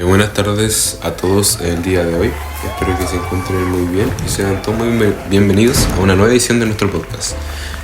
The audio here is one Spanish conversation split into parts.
Buenas tardes a todos el día de hoy. Espero que se encuentren muy bien y sean todos muy bienvenidos a una nueva edición de nuestro podcast.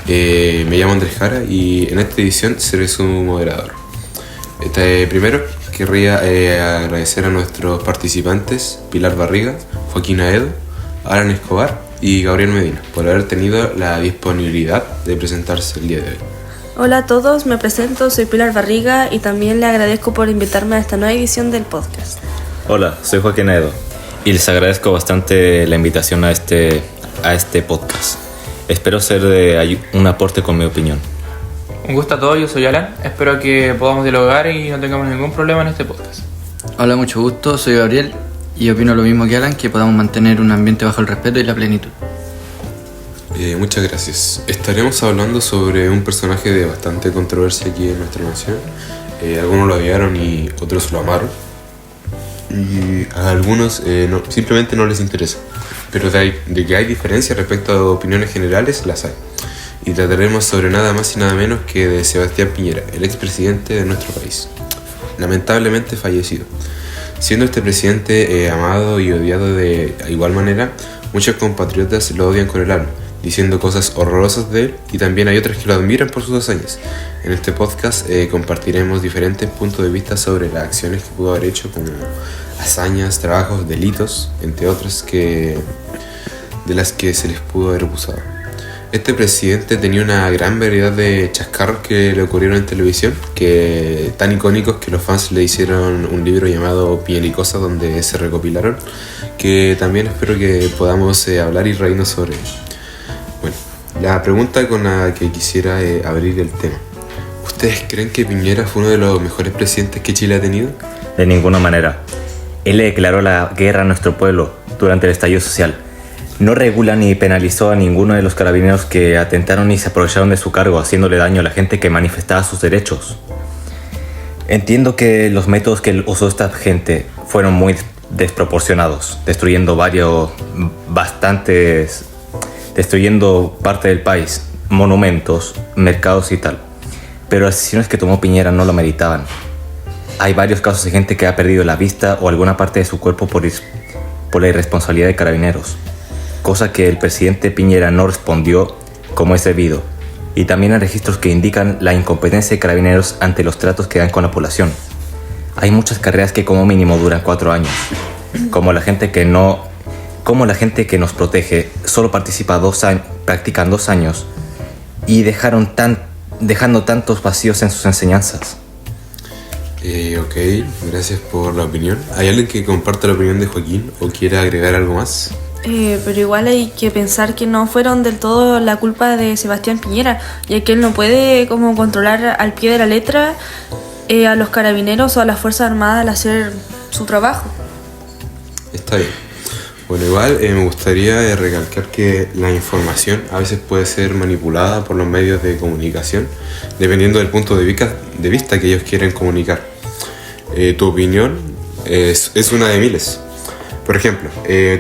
Me llamo Andrés Jara y en esta edición seré su moderador. Primero querría agradecer a nuestros participantes Pilar Barriga, Joaquín Aedo, Alan Escobar y Gabriel Medina por haber tenido la disponibilidad de presentarse el día de hoy. Hola a todos, me presento, soy Pilar Barriga y también le agradezco por invitarme a esta nueva edición del podcast. Hola, soy Joaquín Aedo y les agradezco bastante la invitación a este podcast. Espero ser de un aporte con mi opinión. Un gusto a todos, yo soy Alan. Espero que podamos dialogar y no tengamos ningún problema en este podcast. Hola, mucho gusto, soy Gabriel y opino lo mismo que Alan, que podamos mantener un ambiente bajo el respeto y la plenitud. Muchas gracias. Estaremos hablando sobre un personaje de bastante controversia aquí en nuestra nación. Algunos lo odiaron y otros lo amaron. Y a algunos simplemente no les interesa. Pero de que hay diferencias respecto a opiniones generales, las hay. Y trataremos sobre nada más y nada menos que de Sebastián Piñera, el expresidente de nuestro país. Lamentablemente fallecido. Siendo este presidente amado y odiado de igual manera, muchos compatriotas lo odian con el alma, diciendo cosas horrorosas de él, y también hay otros que lo admiran por sus hazañas. En este podcast compartiremos diferentes puntos de vista sobre las acciones que pudo haber hecho, como hazañas, trabajos, delitos, entre otras de las que se les pudo haber acusado. Este presidente tenía una gran variedad de chascarros que le ocurrieron en televisión, tan icónicos que los fans le hicieron un libro llamado Piñericosa, donde se recopilaron, que también espero que podamos hablar y reírnos sobre él. Bueno, la pregunta con la que quisiera abrir el tema. ¿Ustedes creen que Piñera fue uno de los mejores presidentes que Chile ha tenido? De ninguna manera. Él le declaró la guerra a nuestro pueblo durante el estallido social. No regula ni penalizó a ninguno de los carabineros que atentaron y se aprovecharon de su cargo, haciéndole daño a la gente que manifestaba sus derechos. Entiendo que los métodos que usó esta gente fueron muy desproporcionados, destruyendo parte del país, monumentos, mercados y tal. Pero las decisiones que tomó Piñera no lo meritaban. Hay varios casos de gente que ha perdido la vista o alguna parte de su cuerpo por la irresponsabilidad de carabineros, cosa que el presidente Piñera no respondió como es debido. Y también hay registros que indican la incompetencia de carabineros ante los tratos que dan con la población. Hay muchas carreras que como mínimo duran 4 años, como la gente que nos protege solo practican 2 años y dejando tantos vacíos en sus enseñanzas. Ok, gracias por la opinión. ¿Hay alguien que comparta la opinión de Joaquín o quiera agregar algo más? Pero igual hay que pensar que no fueron del todo la culpa de Sebastián Piñera, ya que él no puede como controlar al pie de la letra a los carabineros o a las Fuerzas Armadas al hacer su trabajo. Está bien. Bueno, igual me gustaría recalcar que la información a veces puede ser manipulada por los medios de comunicación, dependiendo del punto de vista que ellos quieren comunicar. Tu opinión es una de miles. Por ejemplo,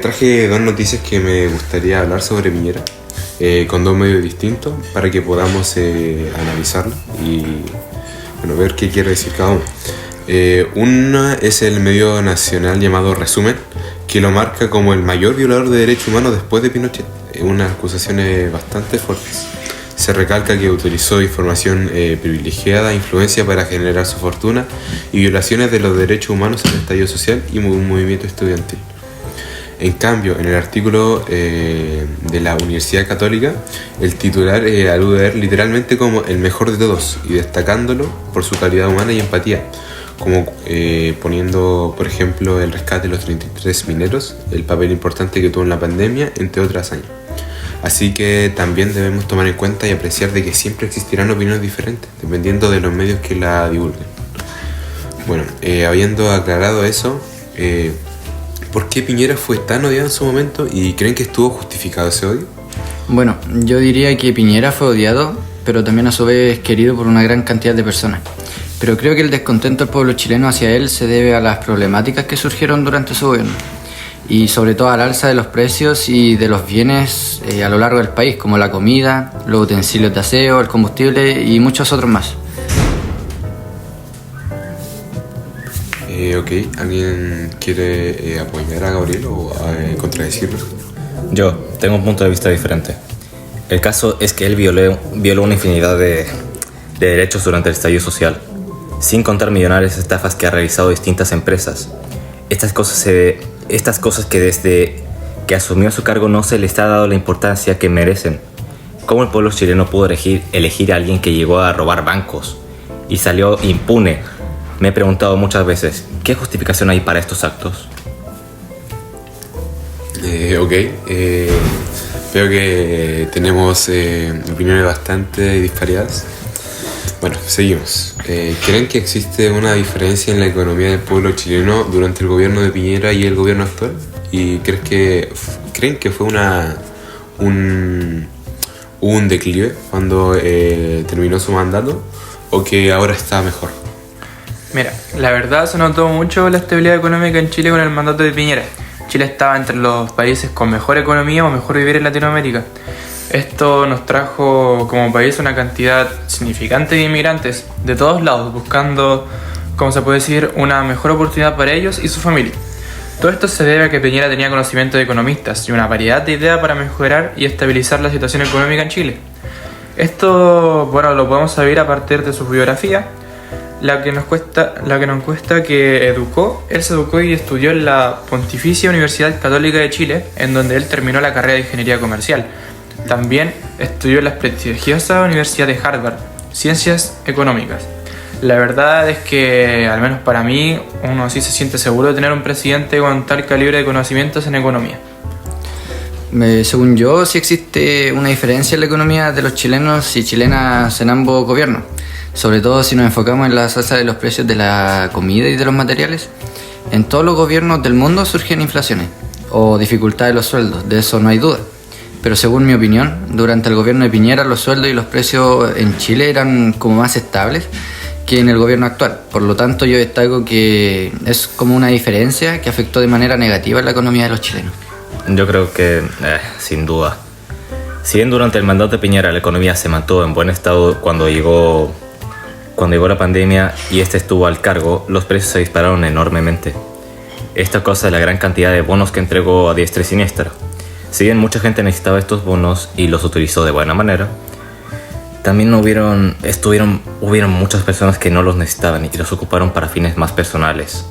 traje 2 noticias que me gustaría hablar sobre Piñera, con 2 medios distintos, para que podamos analizarlo y ver qué quiere decir cada uno. Una es el medio nacional llamado Resumen, que lo marca como el mayor violador de derechos humanos después de Pinochet. Unas acusaciones bastante fuertes. Se recalca que utilizó información privilegiada, influencia para generar su fortuna y violaciones de los derechos humanos en el estallido social y un movimiento estudiantil. En cambio, en el artículo de la Universidad Católica, el titular alude a él literalmente como el mejor de todos y destacándolo por su calidad humana y empatía, como poniendo, por ejemplo, el rescate de los 33 mineros, el papel importante que tuvo en la pandemia, entre otras hazañas. Así que también debemos tomar en cuenta y apreciar de que siempre existirán opiniones diferentes, dependiendo de los medios que la divulguen. Bueno, habiendo aclarado eso, ¿por qué Piñera fue tan odiado en su momento y creen que estuvo justificado ese odio? Bueno, yo diría que Piñera fue odiado, pero también a su vez querido por una gran cantidad de personas. Pero creo que el descontento del pueblo chileno hacia él se debe a las problemáticas que surgieron durante su gobierno, y sobre todo al alza de los precios y de los bienes a lo largo del país, como la comida, los utensilios de aseo, el combustible y muchos otros más. Ok, ¿alguien quiere apoyar a Gabriel o contradecirlo? Yo tengo un punto de vista diferente. El caso es que él violó una infinidad de derechos durante el estallido social, sin contar millonarias estafas que ha realizado distintas empresas. Estas cosas que desde que asumió su cargo no se les ha dado la importancia que merecen. ¿Cómo el pueblo chileno pudo elegir a alguien que llegó a robar bancos y salió impune? Me he preguntado muchas veces, ¿qué justificación hay para estos actos? Ok, veo que tenemos opiniones bastante disparadas. Bueno, seguimos. ¿Creen que existe una diferencia en la economía del pueblo chileno durante el gobierno de Piñera y el gobierno actual? ¿Y creen que fue un declive cuando terminó su mandato o que ahora está mejor? Mira, la verdad se notó mucho la estabilidad económica en Chile con el mandato de Piñera. Chile estaba entre los países con mejor economía o mejor vivir en Latinoamérica. Esto nos trajo como país una cantidad significante de inmigrantes de todos lados, buscando, como se puede decir, una mejor oportunidad para ellos y su familia. Todo esto se debe a que Piñera tenía conocimiento de economistas y una variedad de ideas para mejorar y estabilizar la situación económica en Chile. Esto, bueno, lo podemos saber a partir de su biografía, la que nos cuesta que él se educó y estudió en la Pontificia Universidad Católica de Chile, en donde él terminó la carrera de Ingeniería Comercial. También estudió en la prestigiosa Universidad de Harvard, Ciencias Económicas. La verdad es que, al menos para mí, uno sí se siente seguro de tener un presidente con tal calibre de conocimientos en economía. Según yo, sí existe una diferencia en la economía de los chilenos y chilenas en ambos gobiernos. Sobre todo si nos enfocamos en la alza de los precios de la comida y de los materiales. En todos los gobiernos del mundo surgen inflaciones o dificultades en los sueldos, de eso no hay duda. Pero según mi opinión, durante el gobierno de Piñera los sueldos y los precios en Chile eran como más estables que en el gobierno actual. Por lo tanto, yo destaco que es como una diferencia que afectó de manera negativa en la economía de los chilenos. Yo creo que, sin duda. Si bien durante el mandato de Piñera la economía se mantuvo en buen estado cuando llegó la pandemia y este estuvo al cargo, los precios se dispararon enormemente. Esto a causa de la gran cantidad de bonos que entregó a diestra y siniestra. Si bien mucha gente necesitaba estos bonos y los utilizó de buena manera, también hubieron muchas personas que no los necesitaban y los ocuparon para fines más personales.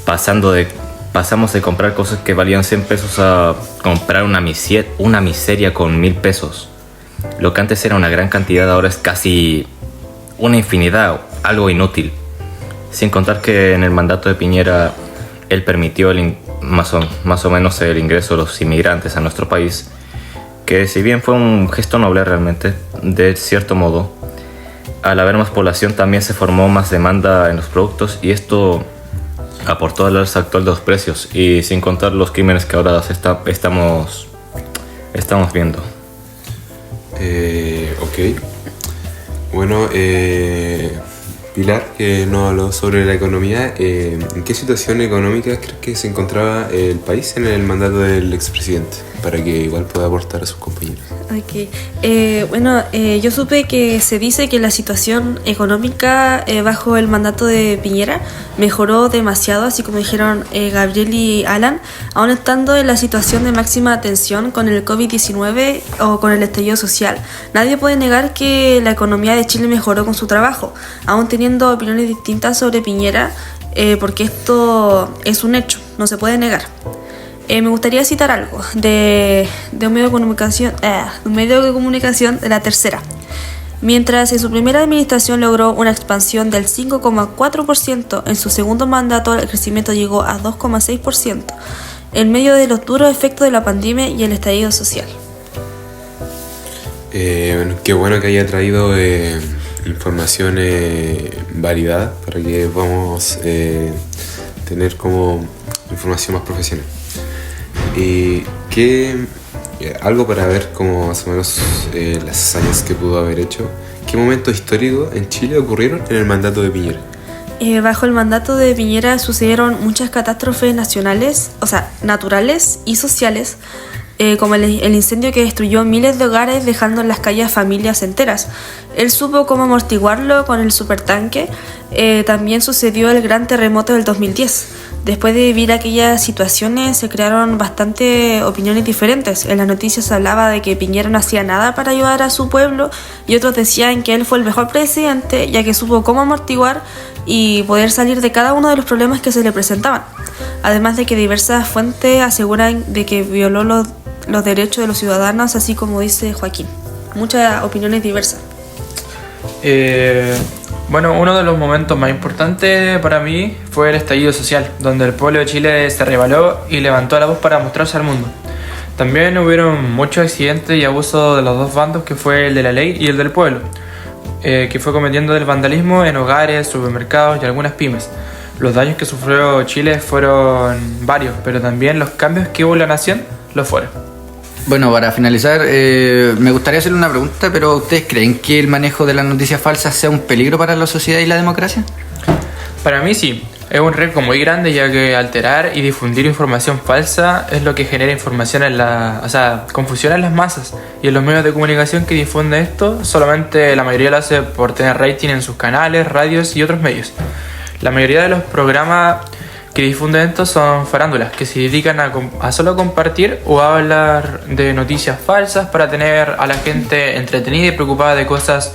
Pasamos de comprar cosas que valían 100 pesos a comprar una miseria con 1000 pesos. Lo que antes era una gran cantidad ahora es casi una infinidad, algo inútil. Sin contar que en el mandato de Piñera él permitió más o menos el ingreso de los inmigrantes a nuestro país, que si bien fue un gesto noble realmente, de cierto modo, al haber más población también se formó más demanda en los productos y esto aportó al alza actual de los precios y sin contar los crímenes que ahora estamos viendo. Ok. Bueno, Pilar, que nos habló sobre la economía, ¿en qué situación económica crees que se encontraba el país en el mandato del expresidente? Para que igual pueda aportar a sus compañeros. Okay. Yo supe que se dice que la situación económica bajo el mandato de Piñera mejoró demasiado, así como dijeron Gabriel y Alan, aún estando en la situación de máxima tensión con el COVID-19 o con el estallido social. Nadie puede negar que la economía de Chile mejoró con su trabajo, aún teniendo opiniones distintas sobre Piñera, porque esto es un hecho, no se puede negar. Me gustaría citar algo de un medio de comunicación de La Tercera. Mientras en su primera administración logró una expansión del 5,4%, en su segundo mandato el crecimiento llegó a 2,6%, en medio de los duros efectos de la pandemia y el estallido social. Qué bueno que haya traído información variada para que podamos tener como información más profesional. Algo para ver como más o menos las hazañas que pudo haber hecho. ¿Qué momentos históricos en Chile ocurrieron en el mandato de Piñera? Bajo el mandato de Piñera sucedieron muchas catástrofes naturales y sociales, como el incendio que destruyó miles de hogares dejando en las calles a familias enteras. Él supo cómo amortiguarlo con el supertanque. También sucedió el gran terremoto del 2010. Después de vivir aquellas situaciones se crearon bastante opiniones diferentes. En las noticias se hablaba de que Piñera no hacía nada para ayudar a su pueblo y otros decían que él fue el mejor presidente ya que supo cómo amortiguar y poder salir de cada uno de los problemas que se le presentaban. Además de que diversas fuentes aseguran de que violó los derechos de los ciudadanos, así como dice Joaquín. Muchas opiniones diversas. Bueno, uno de los momentos más importantes para mí fue el estallido social, donde el pueblo de Chile se rebeló y levantó la voz para mostrarse al mundo. También hubieron muchos accidentes y abusos de los dos bandos, que fue el de la ley y el del pueblo, que fue cometiendo el vandalismo en hogares, supermercados y algunas pymes. Los daños que sufrió Chile fueron varios, pero también los cambios que hubo en la nación lo fueron. Bueno, para finalizar, me gustaría hacerle una pregunta, pero ¿ustedes creen que el manejo de las noticias falsas sea un peligro para la sociedad y la democracia? Para mí sí, es un riesgo muy grande, ya que alterar y difundir información falsa es lo que genera confusión en las masas, y en los medios de comunicación que difunden esto, solamente la mayoría lo hace por tener rating en sus canales, radios y otros medios. La mayoría de los programas que difunden esto son farándulas, que se dedican a solo compartir o a hablar de noticias falsas para tener a la gente entretenida y preocupada de cosas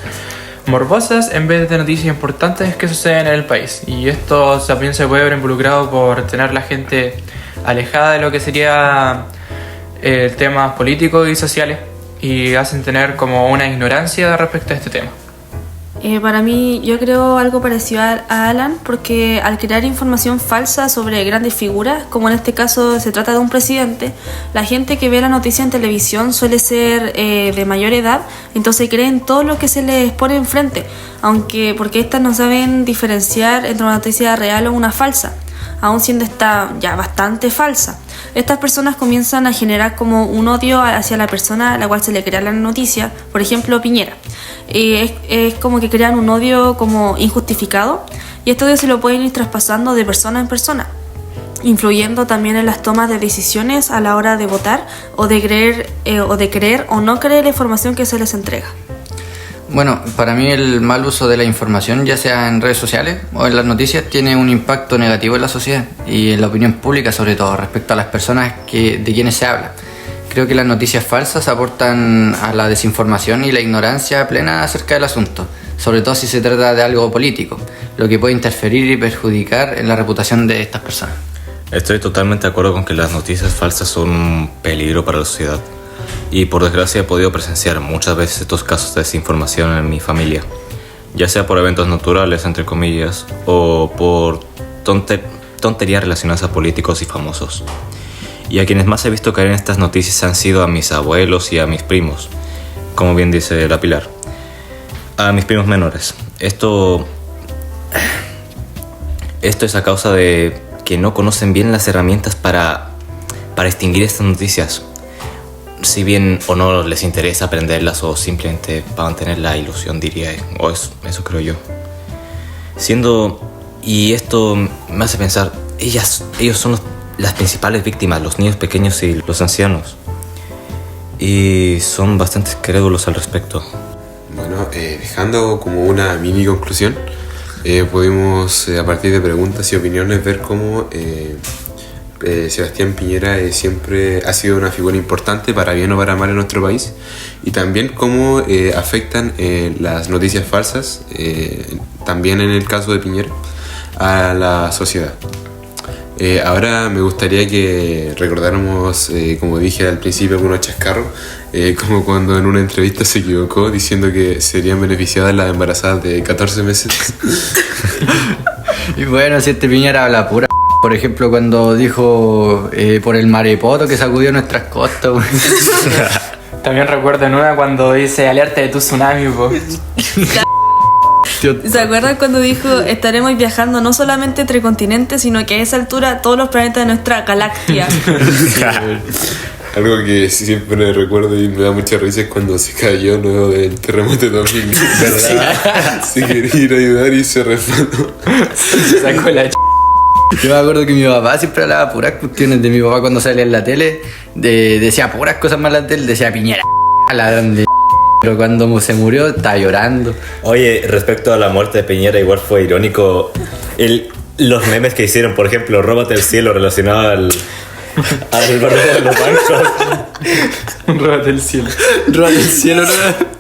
morbosas en vez de noticias importantes que suceden en el país. Y esto también se puede ver involucrado por tener la gente alejada de lo que sería temas políticos y sociales, y hacen tener como una ignorancia respecto a este tema. Para mí, yo creo algo parecido a Alan, porque al crear información falsa sobre grandes figuras, como en este caso se trata de un presidente, la gente que ve la noticia en televisión suele ser de mayor edad, entonces creen todo lo que se les pone enfrente, porque estas no saben diferenciar entre una noticia real o una falsa, aun siendo esta ya bastante falsa. Estas personas comienzan a generar como un odio hacia la persona a la cual se le crea la noticia, por ejemplo Piñera. Es como que crean un odio como injustificado, y este odio se lo pueden ir traspasando de persona en persona, influyendo también en las tomas de decisiones a la hora de votar o de creer o no creer la información que se les entrega. Bueno, para mí el mal uso de la información, ya sea en redes sociales o en las noticias, tiene un impacto negativo en la sociedad y en la opinión pública, sobre todo respecto a las personas de quienes se habla. Creo que las noticias falsas aportan a la desinformación y la ignorancia plena acerca del asunto, sobre todo si se trata de algo político, lo que puede interferir y perjudicar en la reputación de estas personas. Estoy totalmente de acuerdo con que las noticias falsas son un peligro para la sociedad. Y por desgracia he podido presenciar muchas veces estos casos de desinformación en mi familia, ya sea por eventos naturales, entre comillas, o por tonterías relacionadas a políticos y famosos. Y a quienes más he visto caer en estas noticias han sido a mis abuelos y a mis primos, como bien dice la Pilar. A mis primos menores. Esto es a causa de que no conocen bien las herramientas para extinguir estas noticias. Si bien o no les interesa aprenderlas, o simplemente para mantener la ilusión, diría, o eso creo yo. Y esto me hace pensar, ellos son las principales víctimas, los niños pequeños y los ancianos. Y son bastante crédulos al respecto. Bueno, dejando como una mini conclusión, podemos a partir de preguntas y opiniones ver cómo Sebastián Piñera siempre ha sido una figura importante, para bien o para mal, en nuestro país, y también cómo afectan las noticias falsas, también en el caso de Piñera, a la sociedad. Ahora me gustaría que recordáramos, como dije al principio, algunos chascarros, como cuando en una entrevista se equivocó diciendo que serían beneficiadas las embarazadas de 14 meses. Y bueno, si este Piñera habla pura. Por ejemplo, cuando dijo por el marepoto que sacudió nuestras costas. También recuerdo en una cuando dice alerta de tu tsunami, po. ¿Se acuerdan cuando dijo estaremos viajando no solamente entre continentes, sino que a esa altura todos los planetas de nuestra galaxia? Algo que siempre recuerdo y me da mucha risa es cuando se cayó luego del terremoto de 2000. Se quería ir a ayudar y se resbaló. Se sacó la Yo me acuerdo que mi papá siempre hablaba puras cuestiones de mi papá cuando salía en la tele. Decía puras cosas malas de él, decía Piñera, ladrón de. Pero cuando se murió estaba llorando. Oye, respecto a la muerte de Piñera, igual fue irónico los memes que hicieron, por ejemplo, Róbate el cielo relacionado al barrio de los bancos. Róbate el cielo. Róbate el cielo, ¿no?